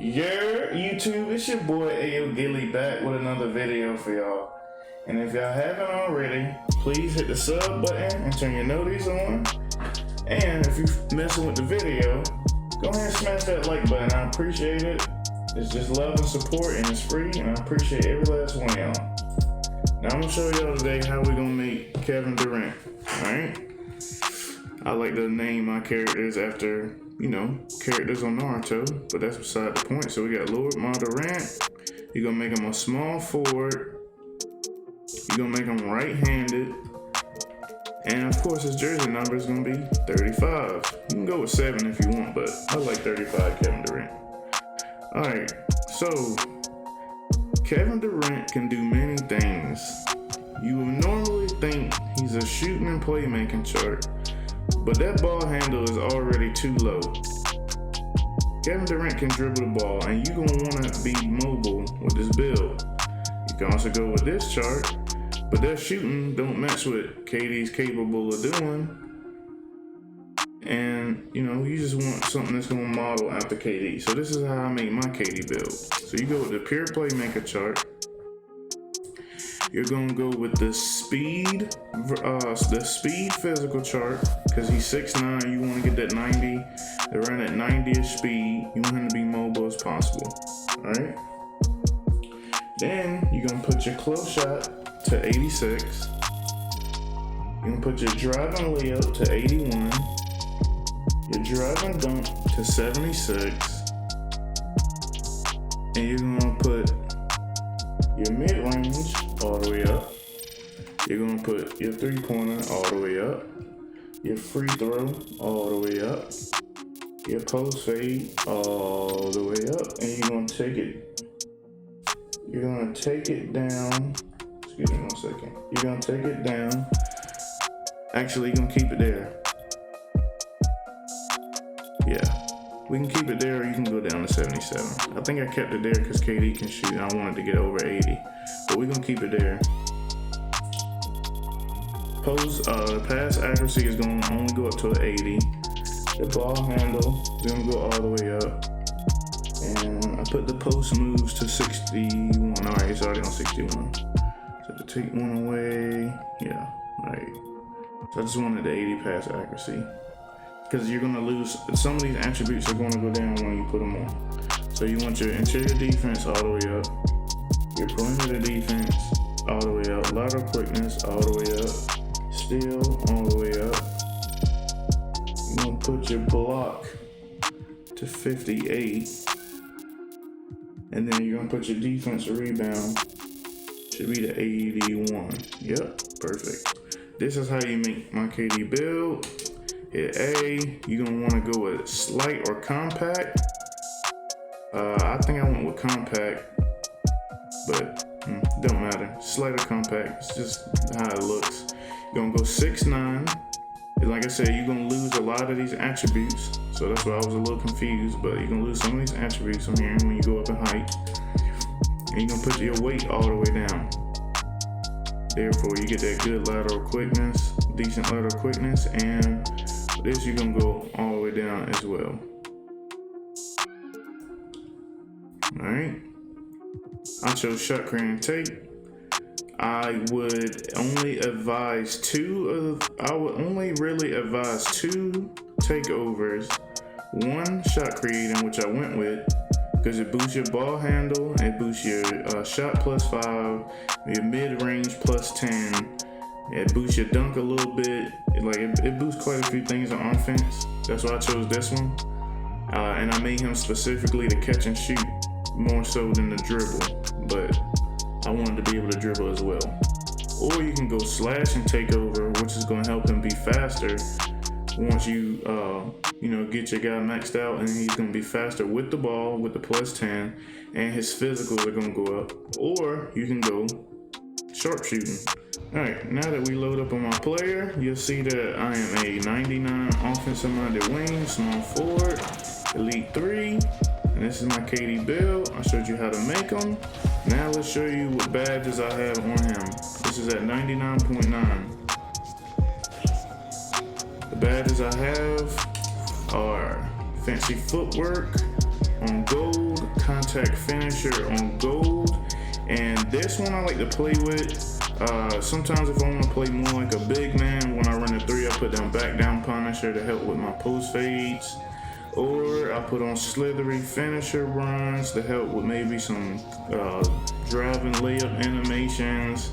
Yeah, YouTube, it's your boy Ayo Gilly back with another video for y'all. And if y'all haven't already, please hit the sub button and turn your notifications on. And if you're messing with the video, go ahead and smash that like button. I appreciate it. It's just love and support and it's free, and I appreciate every last one of y'all. Now I'm gonna show y'all today how we're gonna make Kevin Durant. Alright? I like to name my characters after, characters on Naruto, but that's beside the point. So we got Lord Durant. You're gonna make him a small forward. You're gonna make him right-handed. And of course his jersey number is gonna be 35. You can go with 7 if you want, but I like 35 Kevin Durant. Alright, so Kevin Durant can do many things. You would normally think he's a shooting and playmaking chart, but that ball handle is already too low. Kevin Durant can dribble the ball, and you're gonna wanna be mobile with this build. You can also go with this chart, but that shooting don't match what KD's capable of doing. And you just want something that's gonna model after KD. So this is how I make my KD build. So you go with the pure playmaker chart. You're gonna go with the speed physical chart, because he's 6'9". You want to get that 90, around that 90ish speed. You want him to be mobile as possible. All right. Then you're gonna put your close shot to 86. You're gonna put your driving layup to 81. Your driving dunk to 76. And you're gonna put your mid-range all the way up. You're gonna put your three-pointer all the way up. Your free throw all the way up. Your post fade all the way up. And you're gonna take it down. Excuse me 1 second. You're gonna take it down. Actually, you're gonna keep it there. Yeah. We can keep it there, or you can go down to 77. I think I kept it there because KD can shoot, and I wanted to get over 80. But we're gonna keep it there. The pass accuracy is gonna only go up to 80. The ball handle is gonna go all the way up. And I put the post moves to 61. Alright, it's already on 61. So to take one away, yeah, alright. So I just wanted the 80 pass accuracy, because you're going to lose. Some of these attributes are going to go down when you put them on. So you want your interior defense all the way up, your perimeter defense all the way up, lateral quickness all the way up, steal all the way up. You're going to put your block to 58, and then you're going to put your defensive rebound should be to 81. Yep, perfect. This is how you make my KD build. Hit A, you're gonna wanna go with slight or compact. I think I went with compact, but don't matter. Slight or compact, it's just how it looks. You're gonna go 6'9". And like I said, you're gonna lose a lot of these attributes. So that's why I was a little confused, but you're gonna lose some of these attributes from here when you go up in height. And you're gonna put your weight all the way down. Therefore, you get that good lateral quickness, decent lateral quickness, and this you're gonna go all the way down as well. Alright. I chose shot creating tape. I would only really advise 2 takeovers, 1 shot creating, which I went with, because it boosts your ball handle, it boosts your shot +5, your mid-range +10. It boosts your dunk a little bit. It boosts quite a few things on offense. That's why I chose this one. And I made him specifically to catch and shoot more so than the dribble. But I wanted to be able to dribble as well. Or you can go slash and take over, which is going to help him be faster once you get your guy maxed out, and he's going to be faster with the ball with the +10, and his physicals are going to go up. Or you can go sharpshooting. Alright, now that we load up on my player, you'll see that I am a 99 offensive minded wing, small forward, elite 3, and this is my KD build. I showed you how to make them. Now let's show you what badges I have on him. This is at 99.9. The badges I have are fancy footwork, on gold, contact finisher on gold, and this one I like to play with. Sometimes if I want to play more like a big man, when I run a 3, I put down back down punisher to help with my post fades. Or I put on slithery finisher runs to help with maybe some driving layup animations.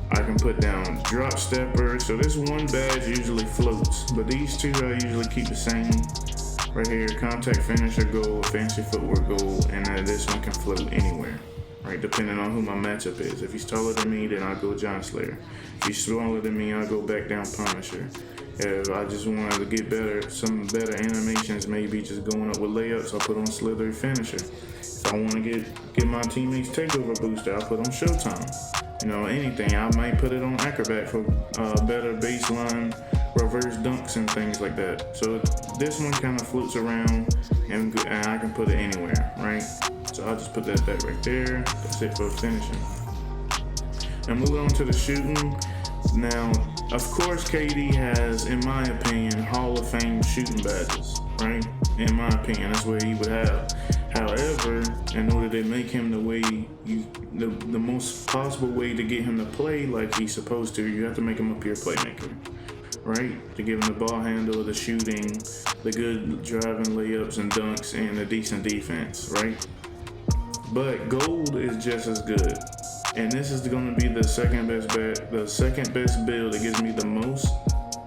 I can put down drop stepper. So this one badge usually floats, but these two I usually keep the same. Right here, contact finisher gold, fancy footwork gold, and this one can float anywhere, right? Depending on who my matchup is. If he's taller than me, then I'll go Giant Slayer. If he's smaller than me, I'll go back down Punisher. If I just wanted to get some better animations, maybe just going up with layups, I'll put on slithery finisher. If I want to get my teammates takeover booster, I'll put on Showtime. You know, anything. I might put it on Acrobat for better baseline, reverse dunks and things like that. So this one kind of floats around and I can put it anywhere, right? So I'll just put that right there. That's it for finishing. Now moving on to the shooting. Now, of course, KD has, in my opinion, Hall of Fame shooting badges, right? In my opinion, that's what he would have. However, in order to make him the most possible way to get him to play like he's supposed to, you have to make him a pure playmaker, right? To give him the ball handle, the shooting, the good driving layups and dunks, and a decent defense, right? But gold is just as good. And this is going to be the second best build that gives me the most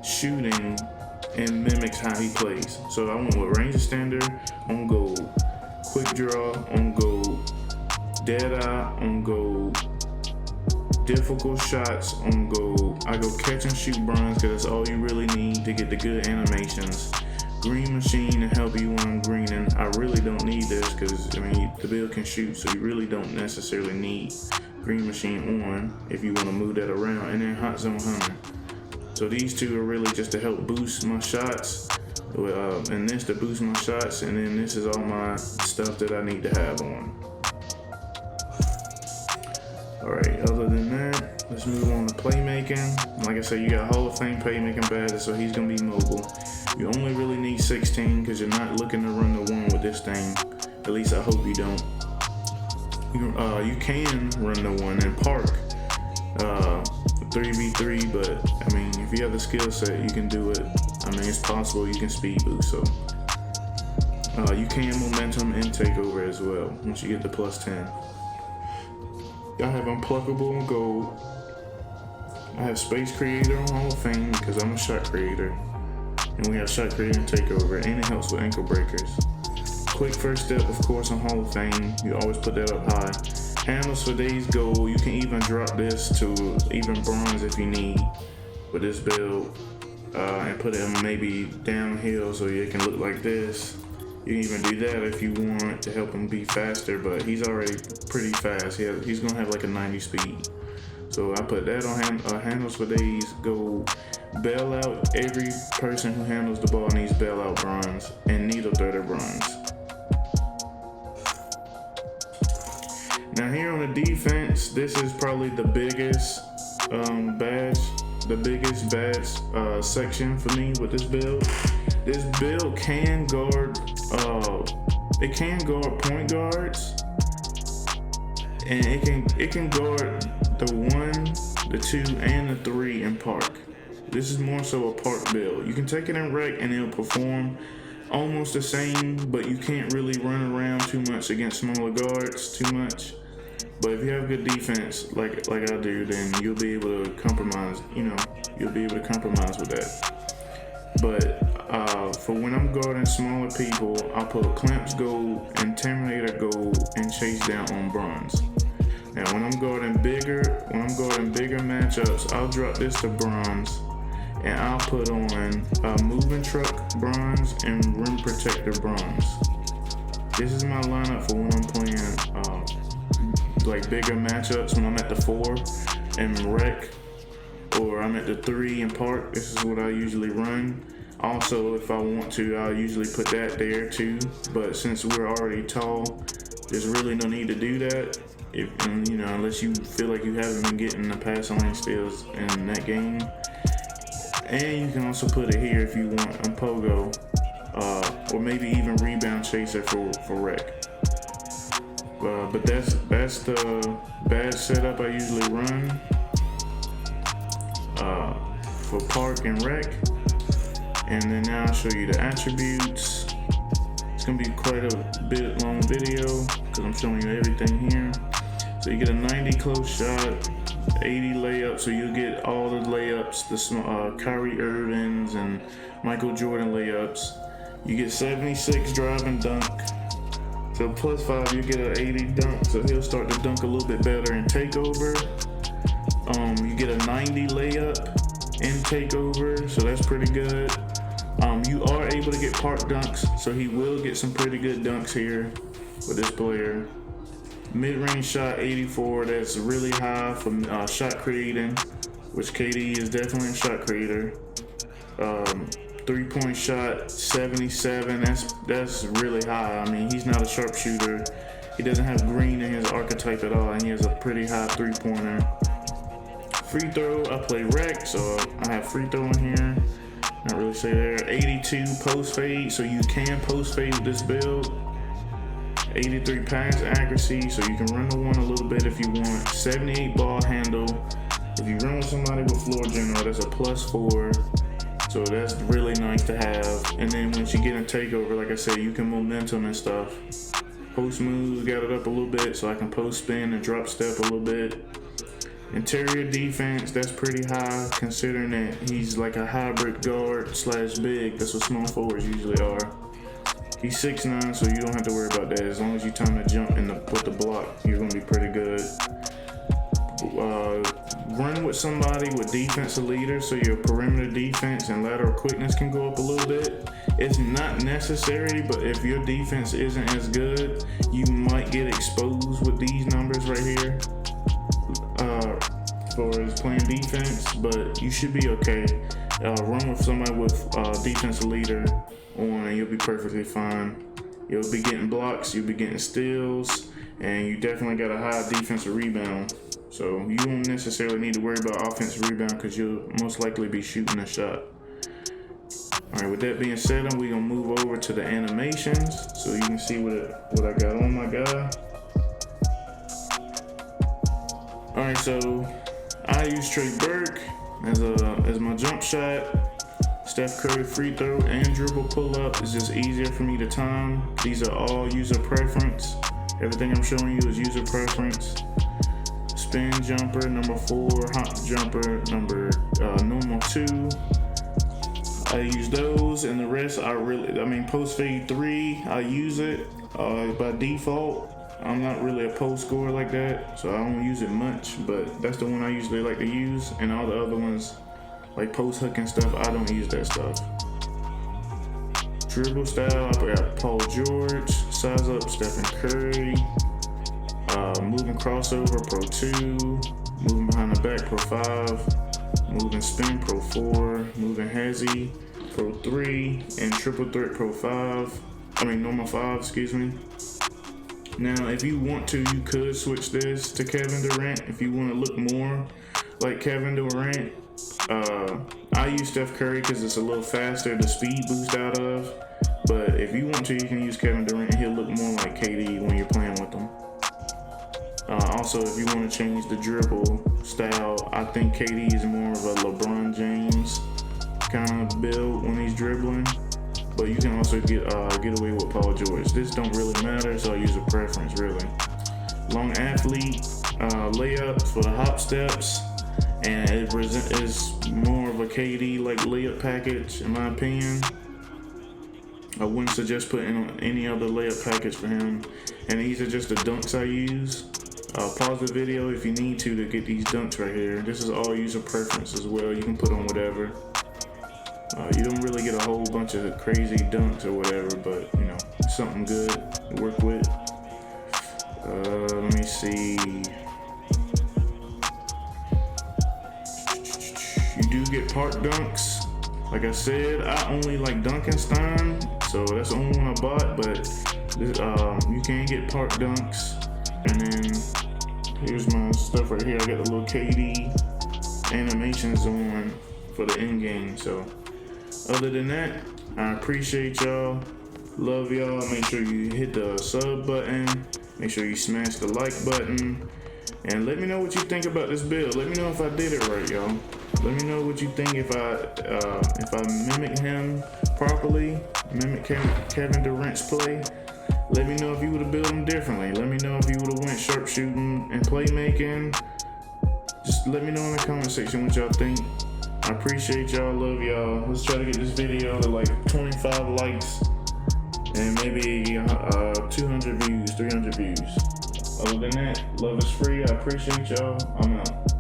shooting and mimics how he plays. So I went with range extender on gold, quick draw on gold, dead eye on gold, difficult shots on gold. I go catch and shoot bronze because that's all you really need to get the good animations. Green machine to help you when I'm greening. I really don't need this because the build can shoot, so you really don't necessarily need green machine on if you want to move that around. And then hot zone hunter. So these two are really just to help boost my shots, and this to boost my shots, and then this is all my stuff that I need to have on. Alright, other than that, let's move on to playmaking. Like I said, you got Hall of Fame playmaking badges, so he's going to be mobile. You only really need 16 because you're not looking to run the 1 with this thing. At least I hope you don't. You can run the 1 in park, 3v3, but if you have the skill set, you can do it. It's possible. You can speed boost, so you can momentum and takeover as well once you get the +10. I have Unpluckable on gold. I have Space Creator on Hall of Fame because I'm a shot creator. And we have Shot Creator and Takeover, and it helps with ankle breakers. Quick first step, of course, on Hall of Fame. You always put that up high. Handles for days gold. You can even drop this to even bronze if you need with this build. And put it maybe downhill so it can look like this. You can even do that if you want to help him be faster, but he's already pretty fast. He's gonna have like a 90 speed. So I put that on handles for days gold. Bail out, every person who handles the ball needs bailout bronze, and needle threader bronze. Now here on the defense, this is probably the biggest badge section for me with this build. This build can guard, point guards, and it can guard the 1, the 2, and the 3 in park. This is more so a park build. You can take it in rec and it'll perform almost the same, but you can't really run around too much against smaller guards too much. But if you have good defense, like I do, then you'll be able to compromise. You'll be able to compromise with that. But for when I'm guarding smaller people, I'll put Clamps gold, Intimidator gold, and Chase down on bronze. Now when I'm guarding bigger matchups, I'll drop this to bronze, and I'll put on Moving Truck bronze and Rim Protector bronze. This is my lineup for when I'm playing like bigger matchups, when I'm at the 4 in rec, or I'm at the 3 in park. This is what I usually run. Also, if I want to, I'll usually put that there too. But since we're already tall, there's really no need to do that. Unless you feel like you haven't been getting the pass lane steals in that game. And you can also put it here if you want on Pogo. or maybe even rebound chaser for rec. But that's the bad setup I usually run for park and rec. And then now I'll show you the attributes. It's gonna be quite a bit long video because I'm showing you everything here. So you get a 90 close shot, 80 layups, so you get all the layups, the Kyrie Irving's and Michael Jordan layups. You get 76 drive and dunk. So +5, you get an 80 dunk, so he'll start to dunk a little bit better in takeover. You get a 90 layup in takeover, so that's pretty good. You are able to get park dunks, so he will get some pretty good dunks here with this player. Mid-range shot 84, that's really high for shot creating, which KD is definitely a shot creator. 3-point shot 77, that's really high. I mean, he's not a sharpshooter. He doesn't have green in his archetype at all, and he has a pretty high 3-pointer. Free throw, I play rec, so I have free throw in here. Not really say there. 82 post fade, so you can post fade with this build. 83 pass accuracy, so you can run the one a little bit if you want. 78 ball handle. If you run with somebody with floor general, that's a +4. So that's really nice to have. And then once you get in takeover, like I said, you can momentum and stuff. Post moves, got it up a little bit so I can post spin and drop step a little bit. Interior defense, that's pretty high considering that he's like a hybrid guard / big. That's what small forwards usually are. He's 6'9", so you don't have to worry about that. As long as you time to jump with the block, you're gonna be pretty good. Run with somebody with defensive leader, so your perimeter defense and lateral quickness can go up a little bit. It's not necessary, but if your defense isn't as good, you might get exposed with these numbers right here. For his playing defense, but you should be okay. Run with somebody with defensive leader on, and you'll be perfectly fine. You'll be getting blocks, you'll be getting steals, and you definitely got a high defensive rebound. So you won't necessarily need to worry about offensive rebound because you'll most likely be shooting a shot. All right, with that being said, we're gonna move over to the animations so you can see what I got on my guy. All right, so I use Trey Burke as my jump shot. Steph Curry free throw and dribble pull up is just easier for me to time. These are all user preference. Everything I'm showing you is user preference. Spin jumper, number 4, hop jumper, normal 2. I use those, and the rest post fade 3, I use it by default. I'm not really a post scorer like that, so I don't use it much, but that's the one I usually like to use, and all the other ones, like post hook and stuff, I don't use that stuff. Dribble style, I got Paul George, size up Stephen Curry, moving crossover Pro 2, moving behind the back Pro 5, moving spin Pro 4, moving hezzy Pro 3, and triple threat Pro 5, normal 5, excuse me. Now, if you want to, you could switch this to Kevin Durant if you want to look more like Kevin Durant. I use Steph Curry because it's a little faster, the speed boost out of. But if you want to, you can use Kevin Durant. He'll look more like KD when you're playing with him. Also, if you want to change the dribble style, I think KD is more of a LeBron James kind of build when he's dribbling. But you can also get away with Paul George. This don't really matter, so I use a preference really. Long athlete, layups for the hop steps, and it is more of a KD like layup package in my opinion. I wouldn't suggest putting any other layup package for him. And these are just the dunks I use. Pause the video if you need to get these dunks right here. This is all user preference as well. You can put on whatever. You don't really get a whole bunch of crazy dunks or whatever, but something good to work with. Let me see. You do get park dunks. Like I said, I only like Dunkenstein, so that's the only one I bought, but this, you can get park dunks. And then here's my stuff right here. I got the little KD animations on for the end game. So other than that, I appreciate y'all. Love y'all. Make sure you hit the sub button. Make sure you smash the like button. And let me know what you think about this build. Let me know if I did it right, y'all. Let me know what you think if I mimic him properly, mimic Kevin Durant's play. Let me know if you would have built him differently. Let me know if you would have went sharpshooting and playmaking. Just let me know in the comment section what y'all think. I appreciate y'all, love y'all. Let's try to get this video to like 25 likes and maybe 200 views, 300 views. Other than that, love is free. I appreciate y'all. I'm out.